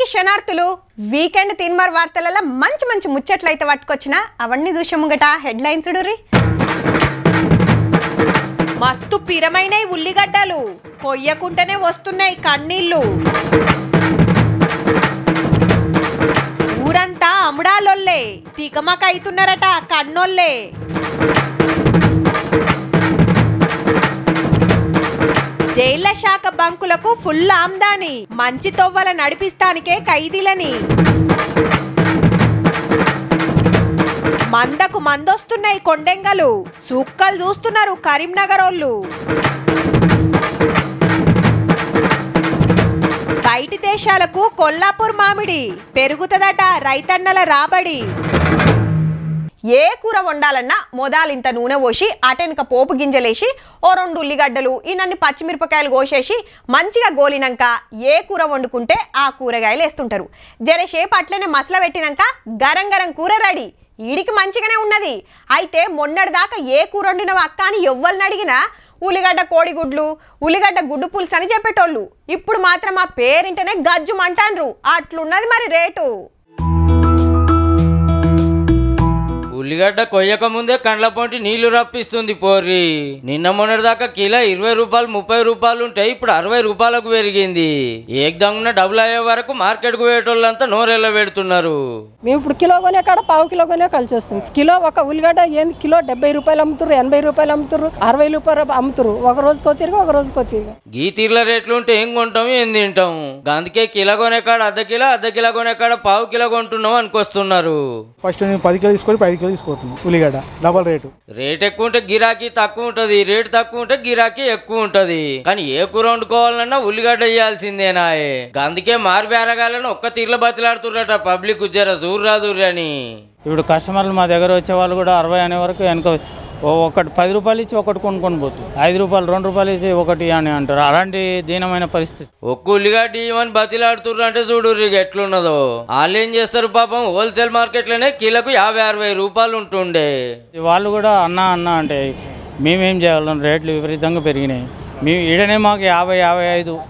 శనానికి శనార్థులు weekend Teenmar వార్తలలో మంచి మంచి ముచ్చట్లయితే పట్టుకొచ్చిన అవన్నీ చూసముగట హెడ్లైన్స్ చూడురి. మస్తు పిరమైనై ఉల్లిగడ్డలు కొయ్యకుంటనే వస్తున్నాయి కన్నీళ్ళు. ఊరంతా అముడాలొల్లే తికమక అయితున్నారట కన్నోల్లే. జైళ్ల శాఖ బంకులకు ఫుల్ ఆమ్దాని మంచి తొవ్వల నడిపిస్తానికే ఖైదీలని. మందకు మందొస్తున్నాయి కొండెంగలు సుక్కలు చూస్తున్నారు కరీంనగరోళ్ళు. బయటి దేశాలకు కొల్లాపూర్ మామిడి పెరుగుతదట రైతన్నల రాబడి. ఏ కూర వండాలన్నా మొదలింత నూనె పోసి అటెనక పోపు గింజలేసి ఓ 2 ఉల్లిగడ్డలు ఇన్ని పచ్చిమిరపకాయలు కోసేసి మంచిగా గోలినాక ఏ కూర వండుకుంటే ఆ కూరగాయలు వేస్తుంటారు. జరసేపు అట్లనే మసల పెట్టినాక గరం గరం కూర రెడీ. ఈడికి మంచిగానే ఉన్నది. అయితే మొన్నటిదాకా ఏ కూర వండినవా అక్క అని ఎవ్వరిని అడిగినా ఉల్లిగడ్డ కోడిగుడ్లు ఉల్లిగడ్డ గుడ్డు పులుసు అని చెప్పేటోళ్ళు. ఇప్పుడు మాత్రం ఆ పేరింటనే గజ్జుమంటాన్రు. అట్లున్నది మరి రేటు. ఉల్లిగడ్డ కొయ్యక ముందే కండ్ల పొంటి నీళ్లు రప్పిస్తుంది పోర్రి. నిన్న మొన్నటి దాకా కిలో 20 రూపాయలు 30 రూపాయలు ఉంటాయి, ఇప్పుడు 60 రూపాయలకు పెరిగింది. ఏకదంగా డబుల్ అయ్యే వరకు మార్కెట్ కు పోయేటోళ్ళంతా నోరెళ్ళ పెడుతున్నారు. మేము ఇప్పుడు కిలో కొనే కాడ పావు కిలో కొనే కలిసి వస్తుంది. కిలో ఒక ఉల్లిగడ్డ ఏంది కిలో 70 రూపాయలు అమ్ముతారు, 80 రూపాయలు అమ్ముతారు, 60 రూపాయలు అమ్ముతారు. ఒక రోజుకో తిరిగి ఒక రోజుకో తిరిగి గీ తీర్ల రేట్లు ఉంటే ఏం కొంటాము ఏం తింటాము. అందుకే కిలో కొనే కాడ అర్ధ కిలో కొనే కాడ పావు కిలో కొంటున్నాం అనుకొస్తున్నారు. ఫస్ట్ నేను 10 కిలో తీసుకొని 5 కిలో తీసుకుపోతున్నాను. ఉల్లిగడ్డ డబల్ రేట్ ఎక్కువ ఉంటే గిరాకీ తక్కువ ఉంటది, రేటు తక్కువ ఉంటే గిరాకీ ఎక్కువ ఉంటది. కానీ ఏ కూర వండుకోవాలన్నా ఉల్లిగడ్డ వేయాల్సిందేనా. అందుకే మారిబేరగాలను ఒక్క తీర్ల బతిలాడుతుర్రట పబ్లిక్. జర చూర్రాదు అని. ఇప్పుడు కస్టమర్లు మా దగ్గర వచ్చే వాళ్ళు కూడా 60 అనే వరకు వెనక ఒకటి 10 రూపాయలు ఇచ్చి ఒకటి కొనుక్కొని పోతుంది. 5 రూపాయలు 2 రూపాయలు ఇచ్చి ఒకటి అని అంటారు. అలాంటి దీనమైన పరిస్థితి. ఒక్క ఉల్లిగడ్డ ఇవ్వని బతిలాడుతుర్రు అంటే చూడు ఎట్లున్నదో. వాళ్ళు ఏం చేస్తారు పాపం, హోల్సేల్ మార్కెట్ లోనే కిలోకు 50-60 రూపాయలు ఉంటుండే. వాళ్ళు కూడా అన్న అంటే మేమేం చేయాలి, రేట్లు విపరీతంగా పెరిగినాయి. మేము ఈడనే మాకు 50-55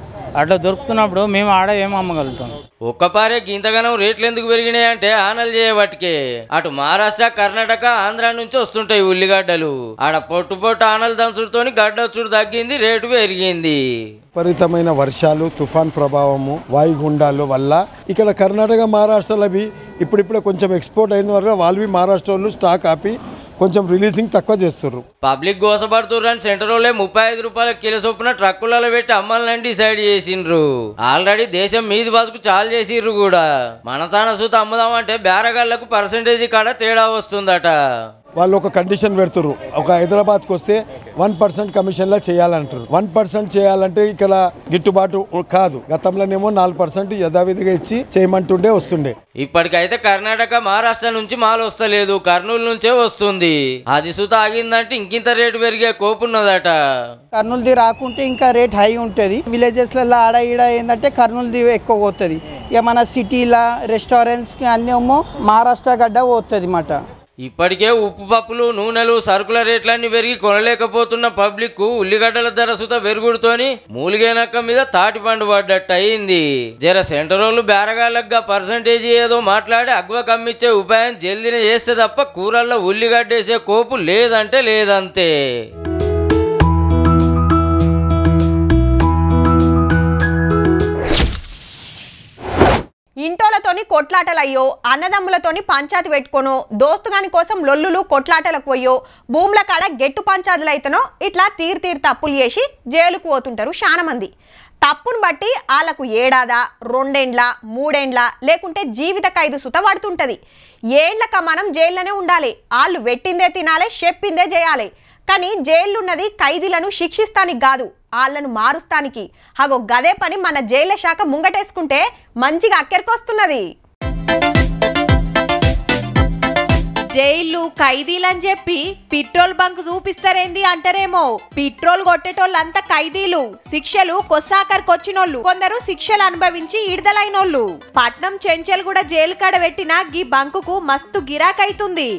అట్లా దొరుకుతున్నప్పుడు మేము ఆడ ఏం అమ్మగలుగుతాం. ఒక్కపారే గింతగానం రేట్లు ఎందుకు పెరిగినాయి అంటే ఆనలు చేయబట్టికే. అటు మహారాష్ట్ర కర్ణాటక ఆంధ్ర నుంచి వస్తుంటాయి ఉల్లిగడ్డలు. ఆడ పొట్టు ఆనలు దంచుడుతోని గడ్డొచ్చుడు తగ్గింది, రేటు పెరిగింది. విపరీతమైన వర్షాలు తుఫాన్ ప్రభావము వాయుగుండాల వల్ల ఇక్కడ కర్ణాటక మహారాష్ట్రలవి ఇప్పుడిప్పుడే కొంచెం ఎక్స్పోర్ట్ అయిన వల్ల వాళ్ళు మహారాష్ట్ర వాళ్ళు స్టాక్ ఆపి కొంచెం రిలీజింగ్ తక్కువ చేస్తున్నారు. పబ్లిక్ గోసపడుతుర్రు అని సెంటర్ వాళ్ళే 35 రూపాయల కిలో చొప్పున ట్రక్కులలో పెట్టి అమ్మాలని డిసైడ్ చేసిండ్రు. ఆల్రెడీ దేశం మీది బతుకు చాలు చేసిర్రు కూడా. మన తాన సూత అమ్ముదామంటే బేరగాళ్లకు పర్సంటేజీ కాడ తేడా వస్తుందట. వాళ్ళు ఒక కండిషన్ పెడుతుర్రు, ఒక హైదరాబాద్కి వస్తే 1% కమిషన్లా చేయాలంటారు. 1% చేయాలంటే ఇక్కడ గిట్టుబాటు కాదు. గతంలోనేమో 4% యథావిధిగా ఇచ్చి చేయమంటుండే వస్తుండే. ఇప్పటికైతే కర్ణాటక మహారాష్ట్ర నుంచి మాల్ వస్తలేదు, కర్నూలు నుంచే వస్తుంది. అది సుత ఆగిందంటే ఇంకింత రేటు పెరిగే కోపున్నదట. కర్నూలుది రాకుంటే ఇంకా రేట్ హై ఉంటుంది. విలేజెస్లలో ఆడ ఈడ ఏంటంటే కర్నూలుది ఎక్కువ పోతుంది. ఇక మన సిటీలా రెస్టారెంట్స్కి అన్నీ ఏమో మహారాష్ట్ర గడ్డ పోతుంది అన్నమాట. ఇప్పటికే ఉప్పు పప్పులు నూనెలు సరుకుల రేట్లన్నీ పెరిగి కొనలేకపోతున్న పబ్లిక్ ఉల్లిగడ్డల ధర సుత పెరుగుడుతోని మూలిగేనక్క మీద తాటి పండు పడ్డట్టు అయింది. జర సెంటరోళ్ళు బేరగాళ్ళగా పర్సంటేజీ ఏదో మాట్లాడి అగ్వ కమ్మిచ్చే ఉపాయం జల్దీనే చేస్తే తప్ప కూరల్లో ఉల్లిగడ్డేసే కోపు లేదంటే లేదంతే. ఇంటోలతోని కొట్లాటలయ్యో, అన్నదమ్ములతోని పంచాయతీ పెట్టుకోనో, దోస్తుగాని కోసం లొల్లులు కొట్లాటలకు పోయో, భూముల కాడ గెట్టు పంచాయతీలు అయితేనో ఇట్లా తీరు తప్పులు చేసి జైలుకు పోతుంటారు చాలా మంది. తప్పును బట్టి వాళ్ళకు 7 ఏళ్ల 2 ఏండ్ల 3 ఏండ్ల లేకుంటే జీవిత ఖైదు సుత పడుతుంటది. ఏండ్లక మనం జైల్లోనే ఉండాలి. వాళ్ళు పెట్టిందే తినాలి, చెప్పిందే చేయాలి. కానీ జైలున్నది ఖైదీలను శిక్షిస్తానికి కాదు, వాళ్ళను మారుస్తానికి. అగో గదే పని మన జైళ్ల శాఖ ముంగటేసుకుంటే మంచిగా అక్కెరకొస్తున్నది. జైళ్ళు ఖైదీలని చెప్పి పెట్రోల్ బంక్ చూపిస్తారేంది అంటారేమో. పెట్రోల్ కొట్టేటోళ్ళంతా ఖైదీలు, శిక్షలు కొచ్చాకరికొచ్చినోళ్ళు, కొందరు శిక్షలు అనుభవించి విడుదలైనోళ్ళు. పట్నం చెంచల్ కూడా జైలు కాడ పెట్టిన గీ బంకుకు మస్తు గిరాకైతుంది.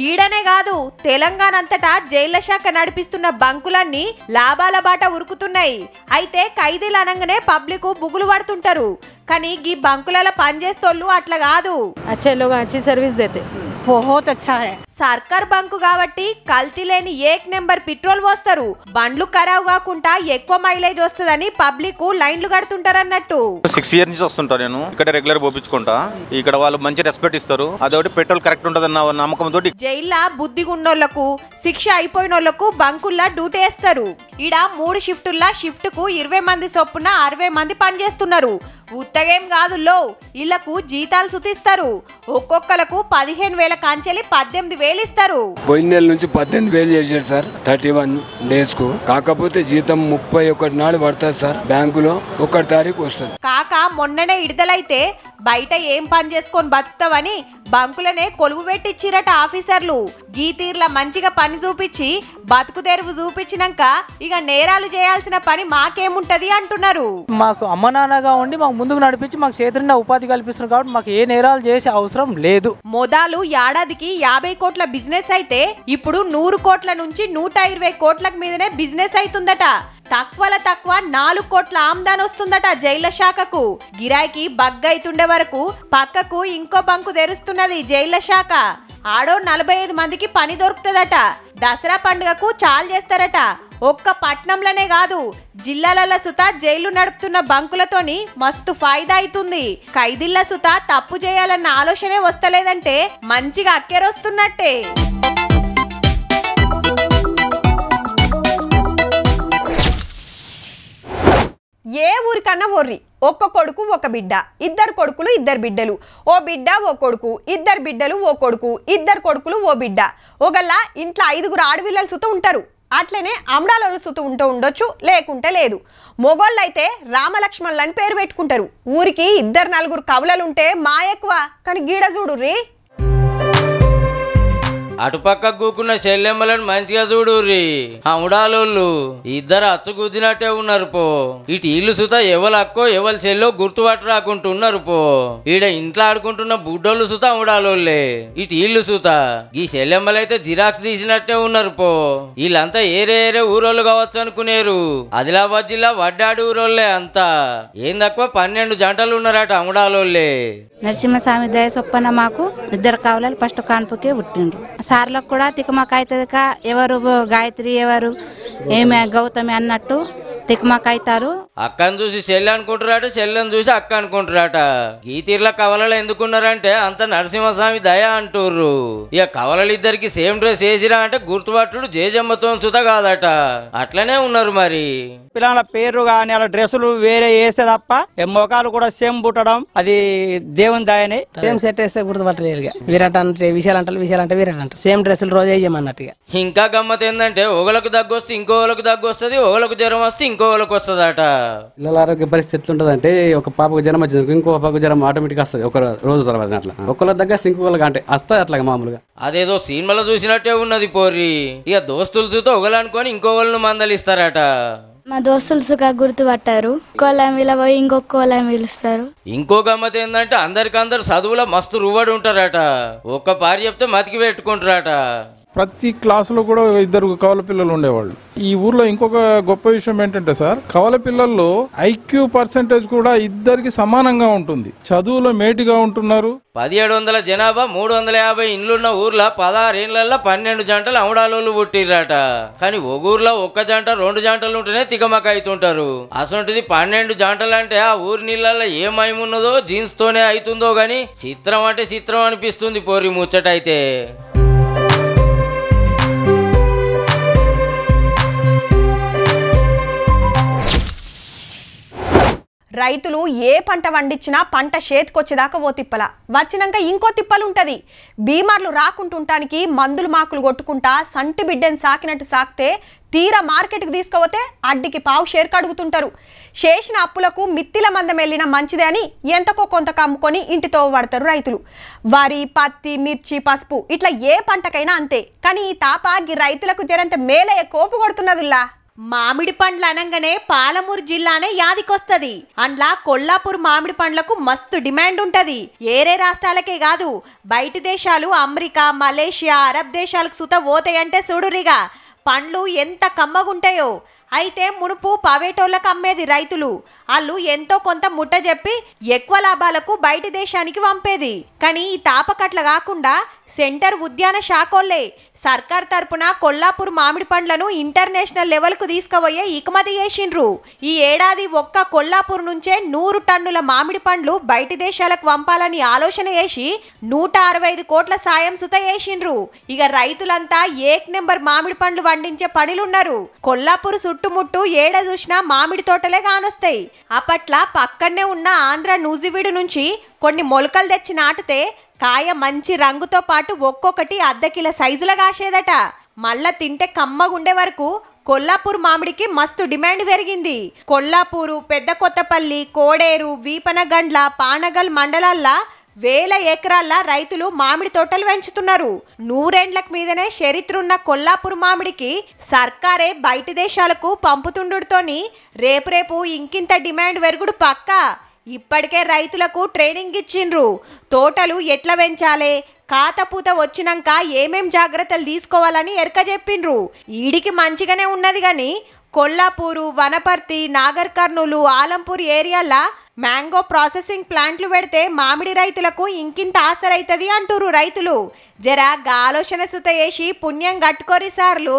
ఈడనే కాదు తెలంగాణ అంతటా జైళ్ల శాఖ నడిపిస్తున్న బంకులన్నీ లాభాల బాట ఉరుకుతున్నాయి. అయితే ఖైదీలు అనగానే పబ్లిక్ బుగులు పడుతుంటారు, కానీ గీ బంకులలో పనిచేస్తోళ్ళు అట్లా కాదు. अच्छे लोग अच्छी सर्विस देते, बहुत अच्छा है. సర్కార్ బంకు కాబట్టి కల్తీ లేని ఏక్ నెంబర్ పెట్రోల్ పోస్తారు. బండ్లు ఖరాబ్ కాకుండా ఎక్కువ మైలేజ్ వస్తుందని పబ్లిక్ లైన్లు కడుతుంటారన్నట్టు. 6 years నుంచి వస్తుంటా నేను ఇక్కడ రెగ్యులర్ పోపించుకుంటా. ఇక్కడ వాళ్ళు మంచి రెస్పెక్ట్ ఇస్తారు. అదొకటి పెట్రోల్ కరెక్ట్ ఉంటదన్న నమ్మకం తోటి జైల్లో బుద్ధిగున్నోళ్లకు శిక్ష అయిపోయినోళ్లకు బంకుల్లా డ్యూటీ వేస్తారు. ఈడ 3 షిఫ్టుల్లా షిఫ్ట్ కు 20 మంది చొప్పున 60 మంది పనిచేస్తున్నారు. ఉత్తగేం కాదు లో, ఇళ్లకు జీతాలు సుతిస్తారు. ఒక్కొక్కలకు 15,000 కాంచెలి 18,000 ఇస్తారు. పోయిన నెల నుంచి 18,000 చేశారు సార్ 31 days కు. కాకపోతే జీతం 31 నాడు పడుతుంది సార్. బ్యాంకులో 1 తారీఖు వస్తుంది. కాక మొన్ననే విడుదలైతే బయట ఏం పని చేసుకొని బతుకుతావని బంకులనే కొలువు పెట్టిచ్చిరట ఆఫీసర్లు. గీ తీర్ల మంచిగా పని చూపించి బతుకు తెరువు చూపించినాక ఇక నేరాలు చేయాల్సిన పని మాకేముంటది అంటున్నారు. మాకు అమ్మ నాన్నగా ఉండి మాకు ముందుకు నడిపించి మాకు చేతున్న ఉపాధి కల్పిస్తున్నారు కాబట్టి మాకు ఏ నేరాలు చేసే అవసరం లేదు. మొదలు ఏడాదికి 50 కోట్ల బిజినెస్ అయితే ఇప్పుడు 100 కోట్ల నుంచి 120 కోట్ల మీదనే బిజినెస్ అవుతుందట. తక్కువల తక్కువ 4 కోట్ల ఆమ్దాన్ వస్తుందట జైళ్ల శాఖకు. గిరాయికి బగ్గైతుండే వరకు పక్కకు ఇంకో బంకు తెరుస్తున్నది జైళ్ల శాఖ. ఆడో 45 మందికి పని దొరుకుతుందట. దసరా పండుగకు చాలు చేస్తారట. ఒక్క పట్నంలోనే కాదు జిల్లాల సుత జైలు నడుపుతున్న బంకులతోని మస్తు ఫాయిదా అవుతుంది. ఖైదీల సుత తప్పు చేయాలన్న ఆలోచనే వస్తలేదంటే మంచిగా అక్కెరొస్తున్నట్టే. ఏ ఊరికన్నా ఓర్రి, ఒక్క కొడుకు ఒక బిడ్డ, 2 కొడుకులు 2 బిడ్డలు, ఓ బిడ్డ ఓ కొడుకు, 2 బిడ్డలు ఓ కొడుకు, 2 కొడుకులు ఓ బిడ్డ. ఒకళ్ళ ఇంట్లో 5 ఆడపిల్లలు సుత ఉంటారు. అట్లనే అమడాలలో సుత ఉండొచ్చు, లేకుంటే లేదు. మొగోళ్ళైతే రామలక్ష్మణులని పేరు పెట్టుకుంటారు. ఊరికి 2-4 కవులలుంటే మా ఎక్కువ, కానీ గీడ చూడుర్రీ. అటుపక్క కూకున్న చెల్లెమ్మలను మంచిగా చూడుర్రి. అముడాలోళ్ళు 2 అచ్చుకుద్దినట్టే ఉన్నారు పో. ఇటు ఇల్లు సుత ఎవరు అక్కో ఎవరు చెల్లో గుర్తుపట్టు రాకుంటున్నారు పో. ఈడ ఇంట్లో ఆడుకుంటున్న బుడ్డోళ్ళు సుత అముడాలోళ్ళే. ఇటు ఇల్లు సుత ఈ చెల్లెమ్మలైతే జిరాక్స్ తీసినట్టే ఉన్నారు పో. వీళ్ళంతా ఏరే ఊరోళ్ళు కావచ్చు అనుకునేరు. ఆదిలాబాద్ జిల్లా వడ్డాడు ఊరోళ్ళే అంతా. ఏం తక్కువ 12 జంటలు ఉన్నారట అముడాలోళ్ళే. నరసింహస్వామి దయ చొప్పన మాకు 2 కావలాలు ఫస్ట్ కాన్పుకే పుట్టిండ్రు. సార్లకు కూడా తికమకైతుందిక ఎవరు గాయత్రి ఎవరు ఏమి గౌతమి అన్నట్టు తికమకైతారు. అక్కను చూసి చెల్లి అనుకుంటారట, చెల్లెని చూసి అక్క అనుకుంటారట. ఈ తీర్ల కవలలు ఎందుకున్నారంటే అంత నరసింహస్వామి దయ అంటుర్రు. ఇక కవలలిద్దరికి సేమ్ డ్రెస్ వేసిరా అంటే గుర్తుపట్టుడు జేజమ్మతో సుత కాదట. అట్లనే ఉన్నారు మరి. పిల్లల పేరు కానీ అలా డ్రెస్సులు వేరే వేస్తే తప్ప మొఖాలు కూడా సేమ్ పుట్టడం అది దేవుని దయనే. సేమ్ సెట్ వేస్తే గుర్తుపట్టలేదు. విరాట్ అంటే విశాలంటే విరాట్ అంటారు. సేమ్ డ్రెస్సులు రోజు వేయమన్నట్టుగా. ఇంకా గమ్మత్ ఏంటంటే ఒకళ్ళకు దగ్గు వస్తే ఇంకోళ్ళకు దగ్గు వస్తుంది, ఒకళ్ళకు జ్వరం వస్తే ఇంకోళ్ళకి వస్తుందట. పిల్లల ఆరోగ్య పరిస్థితి ఎట్లుంటదంటే ఒక పాపకు జ్వరం వచ్చింది ఇంకో పాపకు జ్వరం ఆటోమేటిక్ వస్తుంది ఒక రోజు తర్వాత. అట్లా ఒకళ్ళ దగ్గర ఇంకొకళ్ళకి అంటే వస్తుంది అట్లా మామూలుగా. అదేదో సినిమాలో చూసినట్టే ఉన్నది పోర్రి. ఇక దోస్తులు చూస్తే ఒకళ్ళనుకొని ఇంకోళ్ళను మందలిస్తారట. మా దోస్తులు సుఖ గుర్తుపట్టారు. ఇంకోళ్ళని వీళ్ళ పోయి ఇంకొకళ్ళని పిలుస్తారు. ఇంకో గమ్మత్ ఏంటంటే అందరికందరు చదువులో మస్తు రువ్వడు ఉంటారట. ఒక్క పారి చెప్తే మతికి పెట్టుకుంటారట. ప్రతి క్లాసులో కూడా 2 కవల పిల్లలు ఉండేవాళ్ళు. ఈ ఊర్లో ఇంకొక గొప్ప విషయం ఏంటంటే సార్, కవల పిల్లల్లో ఐక్యూ పర్సెంటేజ్ కూడా 2కి సమానంగా ఉంటుంది. చదువులో మేటిగా ఉంటున్నారు. 1700 జనాభా 350 ఇండ్లున్న ఊర్లో 16 ఏళ్లలో 12 జంటలు అమడాలోళ్ళు పుట్టిర్రట. కానీ ఒక ఊర్లో 1 జంట 2 జంటలు ఉంటేనే తికమక అవుతుంటారు. అసొంటిది 12 జంటలు అంటే ఆ ఊరి నీళ్ళల్లో ఏమైమున్నదో జీన్స్ తోనే అవుతుందో గాని చిత్రం అంటే చిత్రం అనిపిస్తుంది పోరి ముచ్చటైతే. రైతులు ఏ పంట పండించినా పంట చేతికొచ్చేదాకా ఓ తిప్పల, వచ్చినాక ఇంకో తిప్పలు ఉంటది. బీమార్లు రాకుంటుంటానికి మందులు మాకులు కొట్టుకుంటా సంటి బిడ్డని సాకినట్టు సాకితే తీరా మార్కెట్కి తీసుకుపోతే అడ్డికి పావు షేర్కి అడుగుతుంటారు. చేసిన అప్పులకు మిత్తిల మందం వెళ్ళినా మంచిదే అని ఎంతకో కొంత కమ్ముకొని ఇంటితో పడతారు రైతులు. వరి, పత్తి, మిర్చి, పసుపు ఇట్లా ఏ పంటకైనా అంతే. కానీ ఈ తాపాగి రైతులకు జరంత మేలయ్యే కోపు కొడుతున్నదిలా. మామిడి పండ్లు అనగానే పాలమూరు జిల్లానే యాదికొస్తది. అండ్లా కొల్లాపూర్ మామిడి పండ్లకు మస్తు డిమాండ్ ఉంటది. ఏరే రాష్ట్రాలకే కాదు, బయటి దేశాలు అమెరికా, మలేషియా, అరబ్ దేశాలకు సుత పోతాయంటే చూడురిగా పండ్లు ఎంత కమ్మగుంటాయో. అయితే మునుపు పవేటోళ్ళకు అమ్మేది రైతులు. వాళ్ళు ఎంతో కొంత ముట్ట చెప్పి ఎక్కువ లాభాలకు బయటి దేశానికి పంపేది. కానీ ఈ తాపకట్ల కాకుండా సెంటర్ ఉద్యాన శాఖోళ్లే సర్కార్ తరపున కొల్లాపూర్ మామిడి పండ్లను ఇంటర్నేషనల్ లెవెల్కు తీసుకుపోయే ఇకమతి చేసిండ్రు. ఈ ఏడాది ఒక్క కొల్లాపూర్ నుంచే 100 టన్నుల మామిడి పండ్లు బయటి దేశాలకు పంపాలని ఆలోచన చేసి 165 కోట్ల సాయం సుత చేసిండ్రు. ఇక రైతులంతా ఏక్ నెంబర్ మామిడి పండ్లు పండించే పనిలున్నారు. కొల్లాపూర్ చుట్టుముట్టు ఏడ చూసినా మామిడి తోటలే కానొస్తాయి. అప్పట్ల పక్కనే ఉన్న ఆంధ్ర నూజివీడు నుంచి కొన్ని మొలకలు తెచ్చి నాటితే కాయ మంచి రంగుతో పాటు ఒక్కొక్కటి అర్ధ కిలో సైజులో కాసేదట. మళ్ళా తింటే కమ్మగుండే వరకు కొల్లాపూర్ మామిడికి మస్తు డిమాండ్ పెరిగింది. కొల్లాపూరు, పెద్ద కొత్తపల్లి, కోడేరు, వీపనగండ్ల, పానగల్ మండలాల్లో 1000 ఎకరాల రైతులు మామిడి తోటలు పెంచుతున్నారు. 100 ఏండ్లకు మీదనే చరిత్ర ఉన్న కొల్లాపూర్ మామిడికి సర్కారే బయటి దేశాలకు పంపుతుండుతోని రేపు ఇంకింత డిమాండ్ పెరుగుడు పక్కా. ఇప్పటికే రైతులకు ట్రైనింగ్ ఇచ్చిండ్రు. తోటలు ఎట్లా పెంచాలే, కాతపూత వచ్చినాక ఏమేం జాగ్రత్తలు తీసుకోవాలని ఎరక చెప్పిండ్రు. ఈడికి మంచిగానే ఉన్నది కానీ కొల్లాపూరు, వనపర్తి, నాగర్ కర్నూలు, ఆలంపూర్ ఏరియాల మ్యాంగో ప్రాసెసింగ్ ప్లాంట్లు పెడితే మామిడి రైతులకు ఇంకింత ఆసరైతది అంటూరు రైతులు. జరా ఆలోచన సుత వేసి పుణ్యం కట్టుకోరి సార్లు.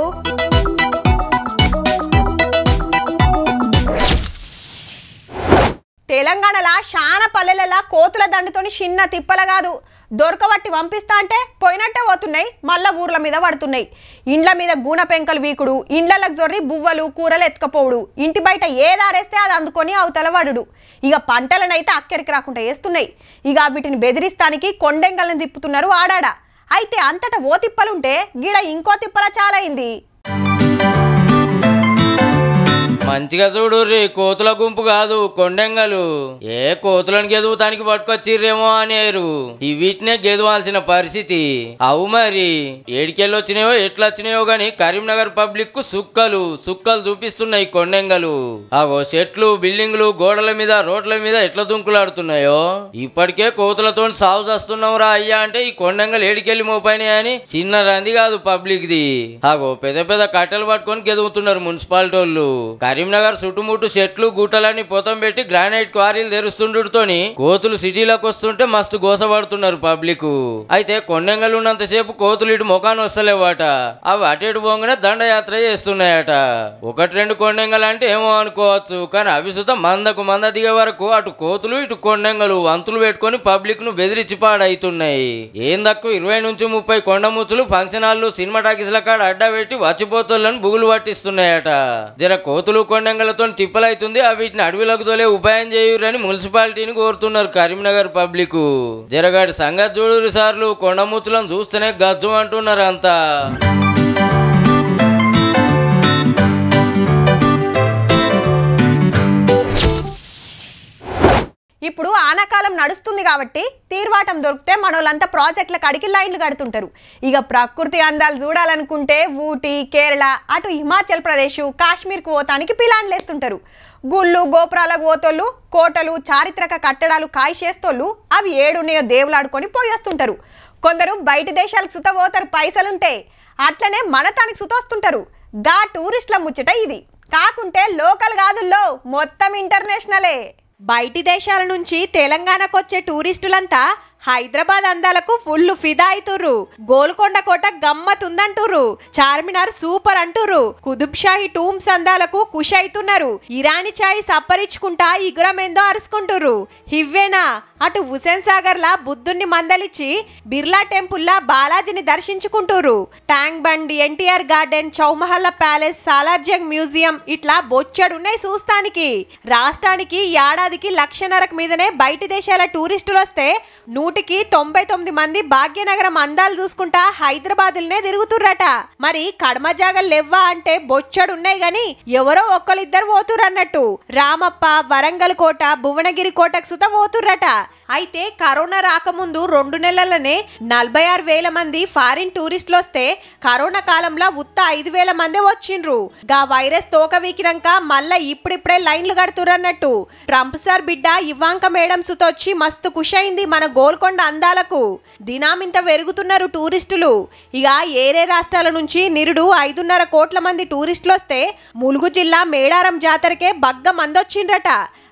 తెలంగాణలో చాలా పల్లెలలో కోతుల దండుతోని చిన్న తిప్పల కాదు, దొరకబట్టి పంపిస్తా అంటే పోయినట్టే పోతున్నాయి, మళ్ళా ఊర్ల మీద పడుతున్నాయి. ఇండ్ల మీద గూన పెంకలు వీకుడు, ఇండ్లకు జొర్రి బువ్వలు కూరలు ఎత్తుకపోవుడు, ఇంటి బయట ఏదారేస్తే అది అందుకొని అవతల వడుడు. ఇక పంటలనైతే అక్కడికి రాకుండా వేస్తున్నాయి. ఇక వీటిని బెదిరిస్తానికి కొండెంగలను తిప్పుతున్నారు ఆడాడ. అయితే అంతటా ఓ తిప్పలుంటే గిడ ఇంకో తిప్పల చాలా అయింది. మంచిగా చూడుర్రి, కోతుల గుంపు కాదు కొండెంగలు. ఏ కోతులను గెదువుతానికి పట్టుకొచ్చిర్రేమో అనేరు. వీటినే గెదవాల్సిన పరిస్థితి. అవు మరి ఏడికెళ్ళి వచ్చినాయో ఎట్లా వచ్చినాయో గాని కరీంనగర్ పబ్లిక్ కు సుక్కలు చూపిస్తున్నాయి కొండెంగలు. అవో చెట్లు, బిల్డింగ్లు, గోడల మీద, రోడ్ల మీద ఎట్లా దుంకులాడుతున్నాయో. ఇప్పటికే కోతులతో సాగు చేస్తున్నాం రా అయ్యా అంటే ఈ కొండెంగలు ఏడికెళ్ళి మోపైనాయని చిన్న రంది కాదు పబ్లిక్ ది. అగో పెద్ద పెద్ద కట్టెలు పట్టుకొని గెదువుతున్నారు మున్సిపాలిటీ వాళ్ళు. కరీంనగర్ చుట్టుముట్టు చెట్లు గుట్టలని పొతం పెట్టి గ్రానైట్ క్వారీలు తెరుస్తుండటతోని కోతులు సిటీలోకి వస్తుంటే మస్తు గోసపడుతున్నారు పబ్లిక్. అయితే కొండెంగలు ఉన్నంతసేపు కోతులు ఇటు ముఖాన్ని వస్తలేవాట. అవి అటేటు పోగానే దండయాత్ర చేస్తున్నాయట. 1-2 కొండెంగలు అంటే ఏమో అనుకోవచ్చు, కానీ అవి సుత మంద దిగే వరకు అటు కోతులు ఇటు కొండెంగలు వంతులు పెట్టుకొని పబ్లిక్ ను బెదిరించి పాడైతున్నాయి. ఏం తక్కువ 20 నుంచి 30 కొండముచ్చులు ఫంక్షన్ హాల్లు, సినిమా టాకీస్ల కాడ అడ్డా పెట్టి వచ్చిపోతులను బుగులు పట్టిస్తున్నాయట. జర కోతులు కొండెంగలతో తిప్పలైతుంది, వీటిని అడవిలోకి తోలే ఉపాయం చేయురని మున్సిపాలిటీని కోరుతున్నారు కరీంనగర్ పబ్లిక్. జరగాడి సంగతి చూడురు సార్లు, కొండముచ్చులను చూస్తేనే గజ్జు అంటున్నారు అంతా. ఇప్పుడు ఆనకాలం నడుస్తుంది కాబట్టి తీర్వాటం దొరికితే మనోళ్ళంతా ప్రాజెక్టుల కాడికి లైన్లు కడుతుంటారు. ఇక ప్రకృతి అందాలు చూడాలనుకుంటే ఊటీ, కేరళ, అటు హిమాచల్ ప్రదేశ్, కాశ్మీర్కు పోతానికి ప్లాన్లు వేస్తుంటారు. గుళ్ళు, గోపురాలకు పోతోళ్ళు, కోటలు, చారిత్రక కట్టడాలు కాయిచేస్తోళ్ళు అవి ఏడున్నాయో దేవులాడుకొని పోయేస్తుంటారు. కొందరు బయట దేశాలకు సుత పోతారు పైసలుంటే, అట్లనే మన తానికి సుత వస్తుంటారు. గా టూరిస్టుల ముచ్చట ఇది. కాకుంటే లోకల్ కాదుల్లో మొత్తం ఇంటర్నేషనలే. బయటి దేశాల నుంచి తెలంగాణకు వచ్చే టూరిస్టులంతా హైదరాబాద్ అందాలకు ఫుల్ ఫిదా అవుతుర్రు. గోల్కొండ కోట గమ్మతుందంటుర్రు, చార్మినార్ సూపర్ అంటుర్రు, కుతుబ్ షాహీ టూమ్స్ అందాలకు ఖుషి అవుతున్నారు. ఇరానీ చాయ్ సప్పరించుకుంటా ఇగురమేందో అరుచుకుంటుర్రు. హివ్వేనా అటు హుసేన్ సాగర్ లా బుద్ధుణ్ణి మందలిచ్చి బిర్లా టెంపుల్ లా బాలాజీని దర్శించుకుంటుర్రు. Tank Bund, NTR garden, Chowmahalla palace, Salarjung museum ఇట్లా బొచ్చడున్నాయి చూస్తానికి. రాష్ట్రానికి ఏడాదికి 1.5 లక్షల మీదనే బయటి దేశాల టూరిస్టులు వస్తే 199 మంది భాగ్యనగరం అందాలు చూసుకుంటా హైదరాబాదులనే తిరుగుతుర్రట. మరి కడమ జాగలు లెవ్వా అంటే బొచ్చడున్నాయి గాని ఎవరో ఒక్కరిద్దరు పోతుర్రన్నట్టు. రామప్ప, వరంగల్ కోట, భువనగిరి కోటకు సుత పోతుర్రట. అయితే కరోనా రాకముందు 2 నెలలనే 46,000 మంది ఫారిన్ టూరిస్టులు వస్తే కరోనా కాలంలో ఉత్త 5,000 మంది వచ్చిండ్రు. గా వైరస్ తోక వీకినాక మళ్ళా ఇప్పుడిప్పుడే లైన్లు కడుతురన్నట్టు. ట్రంప్ సార్ బిడ్డ ఇవాంక మేడం సుతొచ్చి మస్తు ఖుషయింది మన గోల్కొండ అందాలకు. దినామింత పెరుగుతున్నారు టూరిస్టులు. ఇక ఏరే రాష్ట్రాల నుంచి నిరుడు 5.5 కోట్ల మంది టూరిస్టులు వస్తే ములుగు జిల్లా మేడారం జాతరకే బగ్గ మంది వచ్చిండ్రట.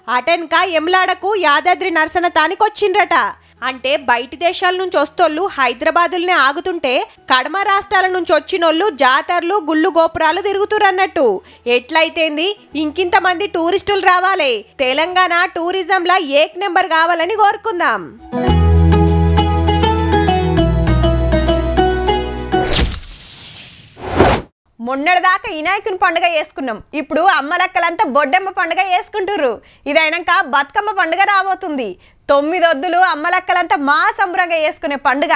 అటెన్క ఎమ్లాడకు యాదాద్రి నరసనతానికి వచ్చిండ్రట. అంటే బయటి దేశాల నుంచి వస్తోళ్ళు హైదరాబాదుల్నే ఆగుతుంటే కడమ రాష్ట్రాల నుంచి వచ్చినోళ్ళు జాతరలు గుళ్ళు గోపురాలు తిరుగుతురన్నట్టు. ఎట్లయితేంది ఇంకింత మంది టూరిస్టులు రావాలి. తెలంగాణ టూరిజంలా ఏక్ నెంబర్ కావాలని కోరుకుందాం. మొన్నటిదాకా వినాయకుని పండుగ చేసుకున్నాం. ఇప్పుడు అమ్మలక్కలంతా బొడ్డెమ్మ పండుగ చేసుకుంటుర్రు. ఇదైనాక బతుకమ్మ పండుగ రాబోతుంది. 9 ఒద్దులు అమ్మలక్కలంతా మా సంబరంగా చేసుకునే పండుగ.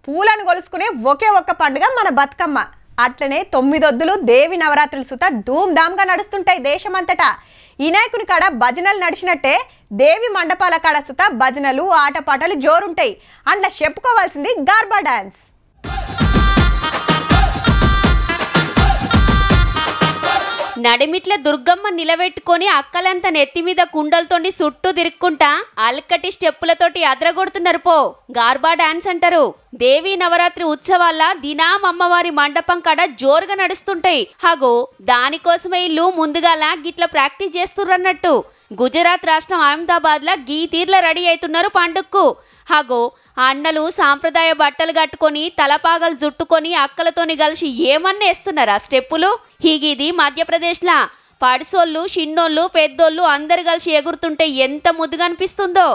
పూలను కొలుసుకునే ఒకే ఒక్క పండుగ మన బతుకమ్మ. అట్లనే 9 ఒద్దులు దేవి నవరాత్రులు సుత ధూమ్ధామ్గా నడుస్తుంటాయి దేశమంతటా. వినాయకుని కాడ భజనలు నడిచినట్టే దేవి మండపాల కాడ సుత భజనలు ఆటపాటలు జోరుంటాయి. అందులో చెప్పుకోవాల్సింది గార్బా డాన్స్. నడిమిట్ల దుర్గమ్మ నిలబెట్టుకొని అక్కలంతా నెత్తి మీద కుండలతోండి చుట్టూ తిరుక్కుంటా అల్కటి స్టెప్పులతోటి అదరగొడుతున్నారు పో. గార్బా డాన్స్ అంటారు. దేవి నవరాత్రి ఉత్సవాల దినాం అమ్మవారి మండపం కాడ జోరుగా నడుస్తుంటాయి. హాగో దానికోసమే ఇల్లు ముందుగాల గిట్ల ప్రాక్టీస్ చేస్తుర్రన్నట్టు. గుజరాత్ రాష్ట్రం అహ్మదాబాద్ లా గీ తీర్ల రెడీ అవుతున్నారు పండుగకు. హాగో అన్నలు సాంప్రదాయ బట్టలు కట్టుకొని తలపాగలు జుట్టుకొని అక్కలతోని కలిసి ఏమన్నా వేస్తున్నారా స్టెప్పులు. హీగిది మధ్యప్రదేశ్లా పడిసోళ్ళు చిన్నోళ్ళు పెద్దోళ్ళు అందరు కలిసి ఎగురుతుంటే ఎంత ముద్దుగా అనిపిస్తుందో.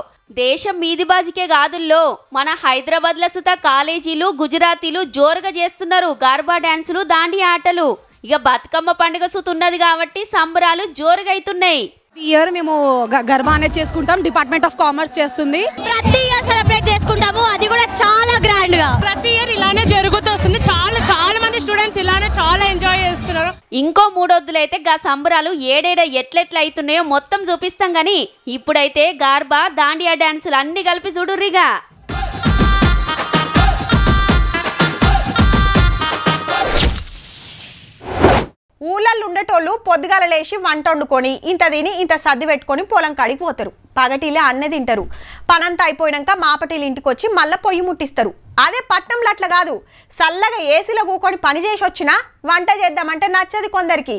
దేశం మీది బాజికే కాదుల్లో మన హైదరాబాద్ లో సుతా కాలేజీలు గుజరాతీలు జోరుగా చేస్తున్నారు గార్బా డాన్సులు దాండి ఆటలు. ఇక బతుకమ్మ పండుగ సుతున్నది కాబట్టి సంబరాలు జోరుగా అవుతున్నాయి. ఈ ఇయర్ మేము గర్బా అనేది చేసుకుంటాం. డిపార్ట్మెంట్ ఆఫ్ కామర్స్ చేస్తుంది. ప్రతి ఇయర్ సెలబ్రేట్ చేసుకుంటాము. అది కూడా చాలా గ్రాండ్ గా ప్రతి ఇయర్ ఇలానే జరుగుతూ వస్తుంది. చాలా మంది స్టూడెంట్స్ ఇలానే చాలా ఎంజాయ్ చేస్తున్నారు. ఇంకో 3 ఒద్దులైతే గా సంబరాలు ఏడేడ ఎట్లెట్లా అవుతున్నాయో మొత్తం చూపిస్తాం గానీ ఇప్పుడైతే గార్బా దాండియా డాన్సులు అన్ని కలిపి చూడుర్రిగా. ఊళ్ళల్లో ఉండేటోళ్ళు పొద్దుగాల లేచి వంట వండుకొని ఇంత తిని ఇంత సర్ది పెట్టుకొని పొలం కాడికి పోతారు. పగటిలే అన్నే తింటారు. పనంతా అయిపోయినాక మాపటీలు ఇంటికి వచ్చి మళ్ళీ పొయ్యి ముట్టిస్తారు. అదే పట్నంలో అట్లా కాదు. చల్లగా ఏసీలో కూకొని పని చేసి వచ్చినా వంట చేద్దామంటే నచ్చది కొందరికి.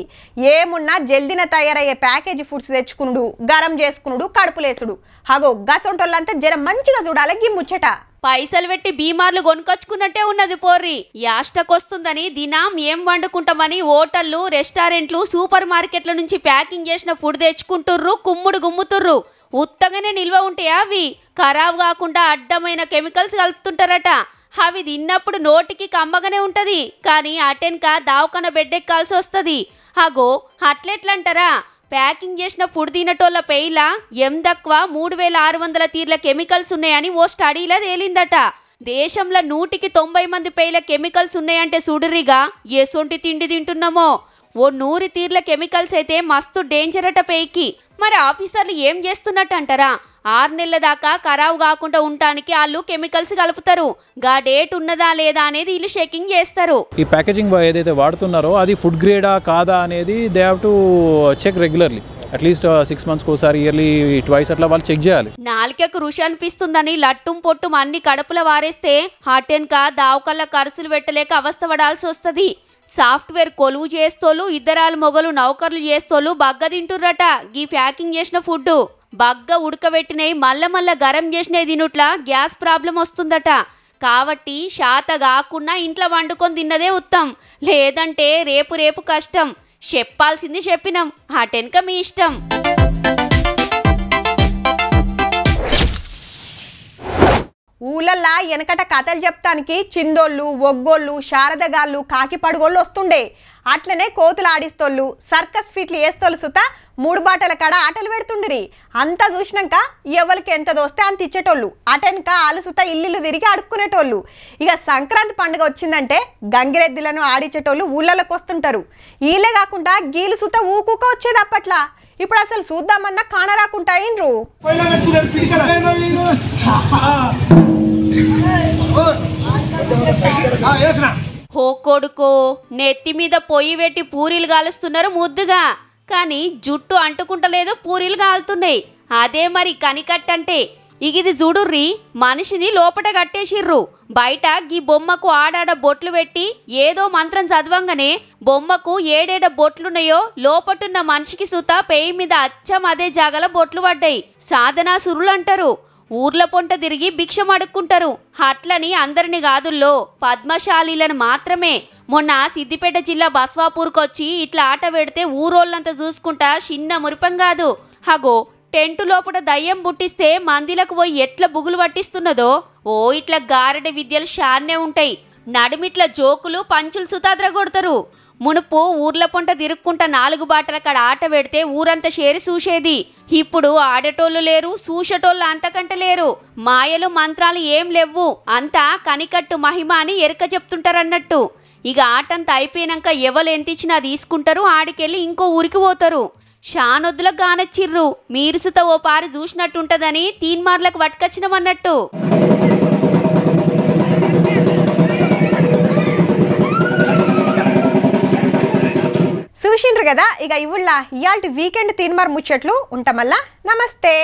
ఏమున్నా జల్దిన తయారయ్యే ప్యాకేజీ ఫుడ్స్ తెచ్చుకునుడు, గరం చేసుకునుడు, కడుపులేసుడు. హగో గసొంటోళ్ళంతా జర మంచిగా చూడాలి గిమ్ముచ్చట. పైసలు పెట్టి బీమార్లు కొనుకొచ్చుకున్నట్టే ఉన్నది పోర్రి. యాష్టకొస్తుందని దినాం ఏం వండుకుంటామని హోటళ్లు, రెస్టారెంట్లు, సూపర్ మార్కెట్ల నుంచి ప్యాకింగ్ చేసిన ఫుడ్ తెచ్చుకుంటుర్రు, కుమ్ముడు గుమ్ముతుర్రు. ఉత్తగానే నిల్వ ఉంటాయా అవి? ఖరాబ్ కాకుండా అడ్డమైన కెమికల్స్ కలుపుతుంటారట. అవి తిన్నప్పుడు నోటికి కమ్మగానే ఉంటది, కానీ అటెన్క దావకన బెడ్డెక్కాల్సి వస్తుంది. అగో అట్లెట్లంటారా? ప్యాకింగ్ చేసిన ఫుడ్ తినటోళ్ళ పేయిలా తక్కువ 3,600 తీర్ల కెమికల్స్ ఉన్నాయని ఓ స్టడీలా తేలిందట. దేశంలో 190 మంది పేయిల కెమికల్స్ ఉన్నాయంటే సుడురిగా ఎసొంటి తిండి తింటున్నామో. ఓ 100 తీర్ల కెమికల్స్ అయితే మస్తు డేంజర్ అట పేయికి. మరి ఆఫీసర్లు ఏం చేస్తున్నట్టు అంటారా? 6 నెలల దాకా ఖరాబ్ కాకుండా ఉండటానికి వాళ్ళు కెమికల్స్ కలుపుతారు. గా డేట్ ఉన్నదా లేదా అనేది వీళ్ళు చెకింగ్ చేస్తారు. ఈ ప్యాకేజింగ్ ఏదైతే వాడుతున్నారో అది ఫుడ్ గ్రేడా కాదా అనేది they have to check regularly. At least 6 months ఒకసారి, ఇయర్లీ ట్వైస్ అట్లా వాళ్ళు చెక్ చేయాలి. నాలుకకు రుచి అనిపిస్తుందని లట్టుం పొట్టుం అన్ని కడుపుల వారేస్తే హాటెన్క దావకల్ల ఖర్చులు పెట్టలేక అవస్థ పడాల్సి వస్తుంది. సాఫ్ట్వేర్ కొలువు చేస్తోళ్ళు, ఇద్దరాలు మొగలు నౌకర్లు చేస్తోళ్ళు బగ్గ తింటుర్రట గీ ప్యాకింగ్ చేసిన ఫుడ్. బగ్గ ఉడకబెట్టినవి మళ్ళా గరం చేసినవి తినుట్లా గ్యాస్ ప్రాబ్లం వస్తుందట. కాబట్టి శాత కాకుండా ఇంట్లో వండుకొని తిన్నదే ఉత్తమం. లేదంటే రేపు కష్టం. చెప్పాల్సింది చెప్పినాం, అటెన్క మీ ఇష్టం. ఊళ్ళ ఊళ్ళల్లా వెనకట కథలు చెప్తానికి చిందోళ్ళు ఒగ్గోళ్ళు శారదగాళ్ళు కాకి పడుగోళ్ళు వస్తుండే. అట్లనే కోతులు ఆడిస్తోళ్ళు సర్కస్ ఫీట్లు వేస్తోళ్ళు సుత 3 బాటల కాడ ఆటలు పెడుతుండ్రి. అంతా చూసినాక ఎవరికి ఎంత దోస్తే అంత ఇచ్చేటోళ్ళు. అటెనక ఆలు సుత ఇల్లు తిరిగి అడుక్కునేటోళ్ళు. ఇక సంక్రాంతి పండుగ వచ్చిందంటే గంగిరెద్దులను ఆడించేటోళ్ళు ఊళ్ళలోకి వస్తుంటారు. వీళ్ళే కాకుండా గీలు సుత ఊకూక వచ్చేది అప్పట్లా. ఇప్పుడు అసలు చూద్దామన్నా కానరాకుండా అయిండ్రు. హో కొడుకో, నెత్తి మీద పొయ్యి పెట్టి పూరీలు కాలుస్తున్నారు ముద్దుగా, కానీ జుట్టు అంటుకుంటలేదు, పూరీలు కాలుతున్నాయి. అదే మరి కనికట్టంటే. ఇది చూడుర్రి, మనిషిని లోపట కట్టేసిర్రు. బయట గీ బొమ్మకు ఆడాడ బొట్లు పెట్టి ఏదో మంత్రం చదవంగానే బొమ్మకు ఏడేడ బొట్లున్నాయో లోపటున్న మనిషికి సుత పేయి మీద అచ్చం అదే జాగల బొట్లు పడ్డాయి. సాధనా సురులు అంటారు. ఊర్ల పొంట తిరిగి భిక్షం అడుక్కుంటారు. అట్లని అందరిని కాదుల్లో, పద్మశాలీలను మాత్రమే. మొన్న సిద్దిపేట జిల్లా బస్వాపూర్కొచ్చి ఇట్లా ఆట పెడితే ఊరోళ్ళంతా చూసుకుంటా చిన్న మురిపం కాదు. హగో టెంటు లోపల దయ్యం పుట్టిస్తే మందిలకు పోయి ఎట్లా బుగులు పట్టిస్తున్నదో ఓ ఇట్లా గారెడ విద్యలు షాన్నే ఉంటాయి. నడుమిట్ల జోకులు పంచులు సుతాద్ర కొడతారు. మునుపు ఊర్ల పొంట తిరుక్కుంటా 4 బాటల కాడ ఆట పెడితే ఊరంతా షేరి చూసేది. ఇప్పుడు ఆడేటోళ్ళు లేరు, చూసేటోళ్ళు అంతకంటే లేరు. మాయలు మంత్రాలు ఏం లేవు, అంతా కనికట్టు మహిమ అని ఎరక చెప్తుంటారన్నట్టు. ఇక ఆటంతా అయిపోయినాక ఎవరు ఎంతిచ్చినా తీసుకుంటారు, ఆడికెళ్ళి ఇంకో ఊరికి పోతారు. షానొద్దులకు గానచ్చిర్రు. మీరు సుత ఓ పారి చూసినట్టుంటదని తీన్మార్లకు పట్టుకొచ్చినామన్నట్టు. చూసిండ్రు కదా. ఇక ఇవాళ ఇయాల్టి వీకెండ్ తీన్మార్ ముచ్చట్లు ఉంటామల్లా. నమస్తే.